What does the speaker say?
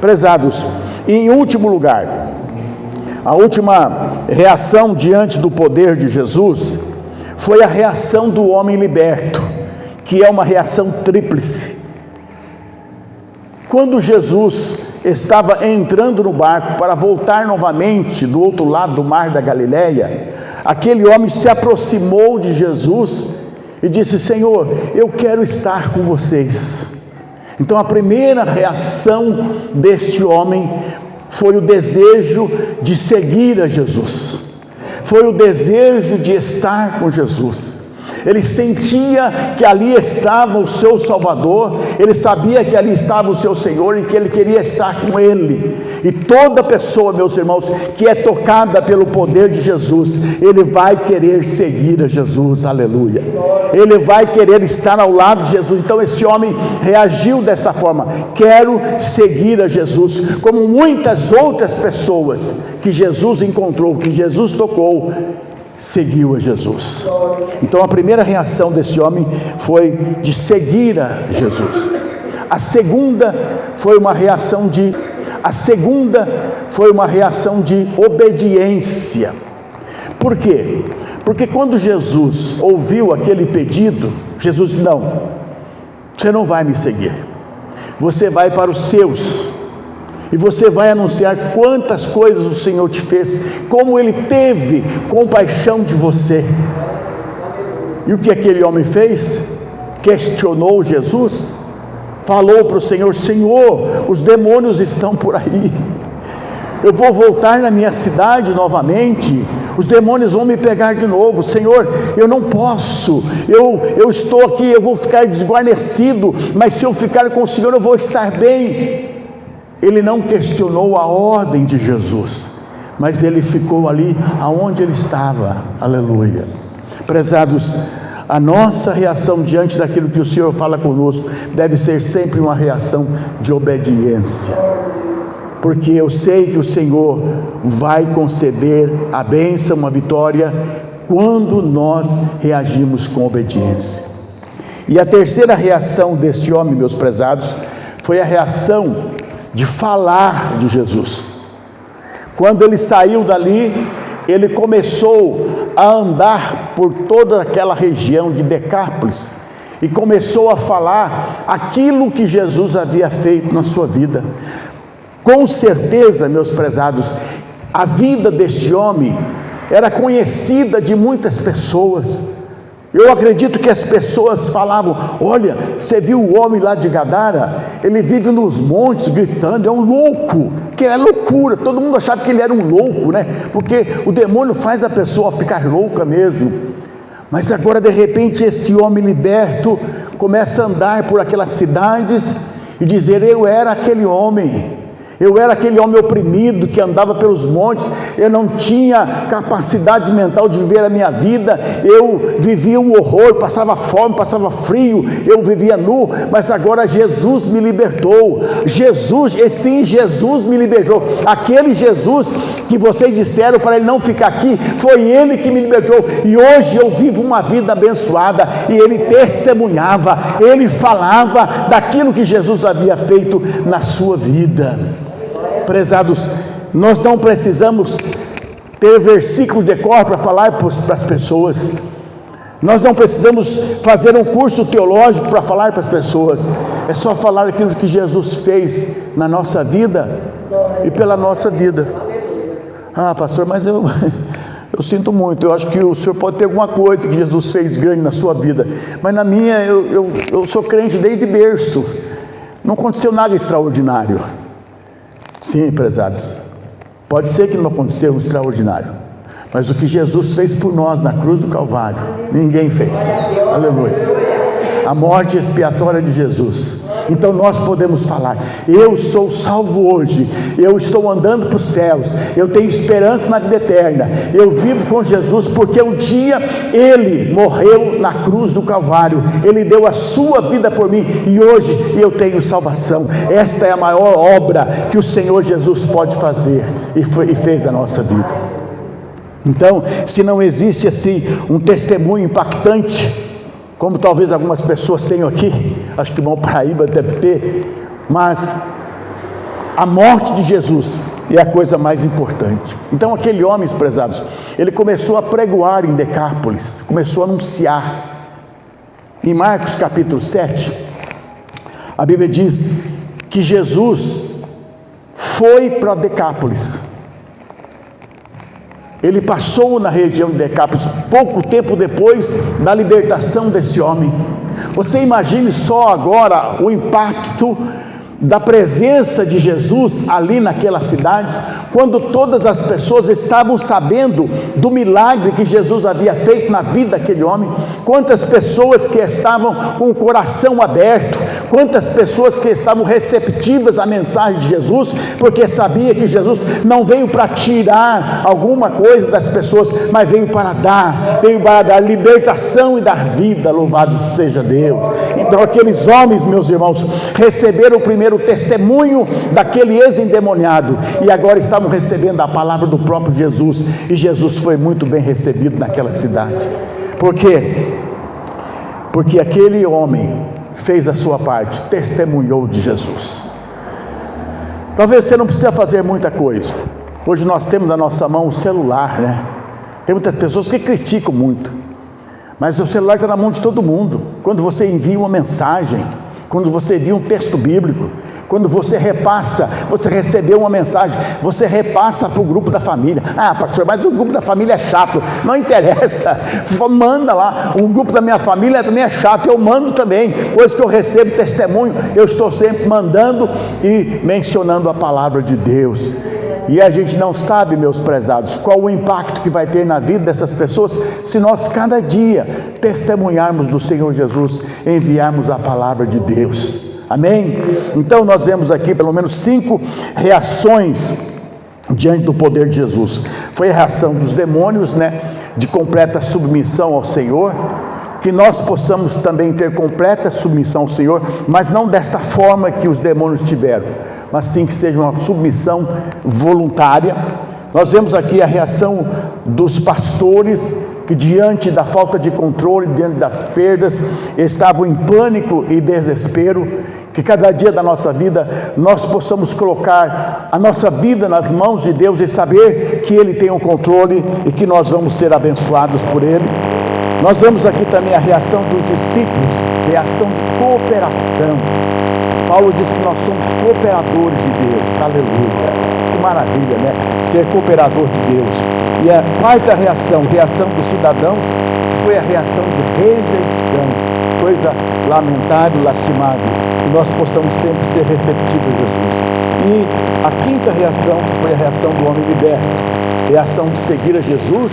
Prezados, e em último lugar, a última reação diante do poder de Jesus foi a reação do homem liberto, que é uma reação tríplice. Quando Jesus estava entrando no barco para voltar novamente do outro lado do mar da Galileia, aquele homem se aproximou de Jesus e disse: Senhor, eu quero estar com vocês. Então a primeira reação deste homem foi o desejo de seguir a Jesus, foi o desejo de estar com Jesus. Ele sentia que ali estava o seu Salvador, ele sabia que ali estava o seu Senhor e que ele queria estar com ele. E toda pessoa, meus irmãos, que é tocada pelo poder de Jesus, ele vai querer seguir a Jesus, aleluia. Ele vai querer estar ao lado de Jesus. Então este homem reagiu desta forma: quero seguir a Jesus, como muitas outras pessoas que Jesus encontrou, que Jesus tocou, seguiu a Jesus. Então a primeira reação desse homem foi de seguir a Jesus. A segunda foi uma reação de obediência. Por quê? Porque quando Jesus ouviu aquele pedido, Jesus disse: não, você não vai me seguir, você vai para os seus, e você vai anunciar quantas coisas o Senhor te fez, como Ele teve compaixão de você. E o que aquele homem fez? Questionou Jesus, falou para o Senhor: Senhor, os demônios estão por aí, eu vou voltar na minha cidade novamente, os demônios vão me pegar de novo. Senhor, eu não posso, eu estou aqui, eu vou ficar desguarnecido, mas se eu ficar com o Senhor eu vou estar bem. Ele não questionou a ordem de Jesus, mas ele ficou ali aonde ele estava, aleluia. Prezados, a nossa reação diante daquilo que o Senhor fala conosco deve ser sempre uma reação de obediência, porque eu sei que o Senhor vai conceder a bênção, a vitória, quando nós reagimos com obediência. E a terceira reação deste homem, meus prezados, foi a reação de falar de Jesus. Quando ele saiu dali, ele começou a andar por toda aquela região de Decápolis e começou a falar aquilo que Jesus havia feito na sua vida. Com certeza, meus prezados, a vida deste homem era conhecida de muitas pessoas. Eu acredito que as pessoas falavam: olha, você viu o homem lá de Gadara? Ele vive nos montes gritando, é um louco, que é loucura. Todo mundo achava que ele era um louco, né? Porque o demônio faz a pessoa ficar louca mesmo. Mas agora de repente este homem liberto começa a andar por aquelas cidades e dizer: eu era aquele homem oprimido que andava pelos montes, eu não tinha capacidade mental de viver a minha vida, eu vivia um horror, passava fome, passava frio, eu vivia nu, mas agora Jesus me libertou. Jesus me libertou. Aquele Jesus que vocês disseram para ele não ficar aqui, foi ele que me libertou, e hoje eu vivo uma vida abençoada. E ele testemunhava, ele falava daquilo que Jesus havia feito na sua vida. Prezados, nós não precisamos ter versículos de cor para falar para as pessoas, nós não precisamos fazer um curso teológico para falar para as pessoas, é só falar aquilo que Jesus fez na nossa vida e pela nossa vida. Ah, pastor, mas eu sinto muito, eu acho que o senhor pode ter alguma coisa que Jesus fez grande na sua vida, mas na minha, eu sou crente desde berço, não aconteceu nada extraordinário. Sim, prezados, pode ser que não aconteceu um extraordinário, mas o que Jesus fez por nós na cruz do Calvário, ninguém fez. Aleluia. A morte expiatória de Jesus. Então nós podemos falar: eu sou salvo hoje, eu estou andando para os céus, eu tenho esperança na vida eterna, eu vivo com Jesus, porque um dia Ele morreu na cruz do Calvário, Ele deu a sua vida por mim, e hoje eu tenho salvação. Esta é a maior obra que o Senhor Jesus pode fazer, e fez na nossa vida. Então, se não existe assim um testemunho impactante, como talvez algumas pessoas tenham aqui, acho que Mão Paraíba deve ter, mas A morte de Jesus é a coisa mais importante. Então aquele homem, prezados, ele começou a pregoar em Decápolis, começou a anunciar. Em Marcos capítulo 7, a Bíblia diz que Jesus foi para Decápolis. Ele passou na região de Decápolis, pouco tempo depois da libertação desse homem. Você imagine só agora o impacto da presença de Jesus ali naquela cidade, quando todas as pessoas estavam sabendo do milagre que Jesus havia feito na vida daquele homem. Quantas pessoas que estavam com o coração aberto, quantas pessoas que estavam receptivas à mensagem de Jesus, porque sabia que Jesus não veio para tirar alguma coisa das pessoas, mas veio para dar libertação e dar vida. Louvado seja Deus. Então aqueles homens, meus irmãos, receberam o primeiro testemunho daquele ex-endemoniado, e agora estavam recebendo a palavra do próprio Jesus, e Jesus foi muito bem recebido naquela cidade. Por quê? Porque aquele homem fez a sua parte, testemunhou de Jesus. Talvez você não precisa fazer muita coisa. Hoje nós temos na nossa mão o celular, né? Tem muitas pessoas que criticam muito, mas o celular está na mão de todo mundo. Quando você envia uma mensagem, quando você envia um texto bíblico, quando você repassa, você recebeu uma mensagem, você repassa para o grupo da família. Ah, pastor, mas o grupo da família é chato. Não interessa, manda lá. O grupo da minha família também é chato, eu mando também. Pois que eu recebo testemunho, eu estou sempre mandando e mencionando a palavra de Deus. E a gente não sabe, meus prezados, qual o impacto que vai ter na vida dessas pessoas, se nós cada dia testemunharmos do Senhor Jesus, enviarmos a palavra de Deus. Amém? Então nós vemos aqui pelo menos 5 reações diante do poder de Jesus. Foi a reação dos demônios, né? De completa submissão ao Senhor. Que nós possamos também ter completa submissão ao Senhor, mas não desta forma que os demônios tiveram, mas sim que seja uma submissão voluntária. Nós vemos aqui a reação dos pastores, que diante da falta de controle, diante das perdas, estavam em pânico e desespero. Que cada dia da nossa vida nós possamos colocar a nossa vida nas mãos de Deus e saber que Ele tem o controle e que nós vamos ser abençoados por Ele. Nós vemos aqui também a reação dos discípulos, reação de cooperação. Paulo diz que nós somos cooperadores de Deus. Aleluia. Que maravilha, né? Ser cooperador de Deus. E a quarta reação dos cidadãos, foi a reação de rejeição. Coisa lamentável, lastimável. Que nós possamos sempre ser receptivos a Jesus. E a quinta reação foi a reação do homem liberto. Reação de seguir a Jesus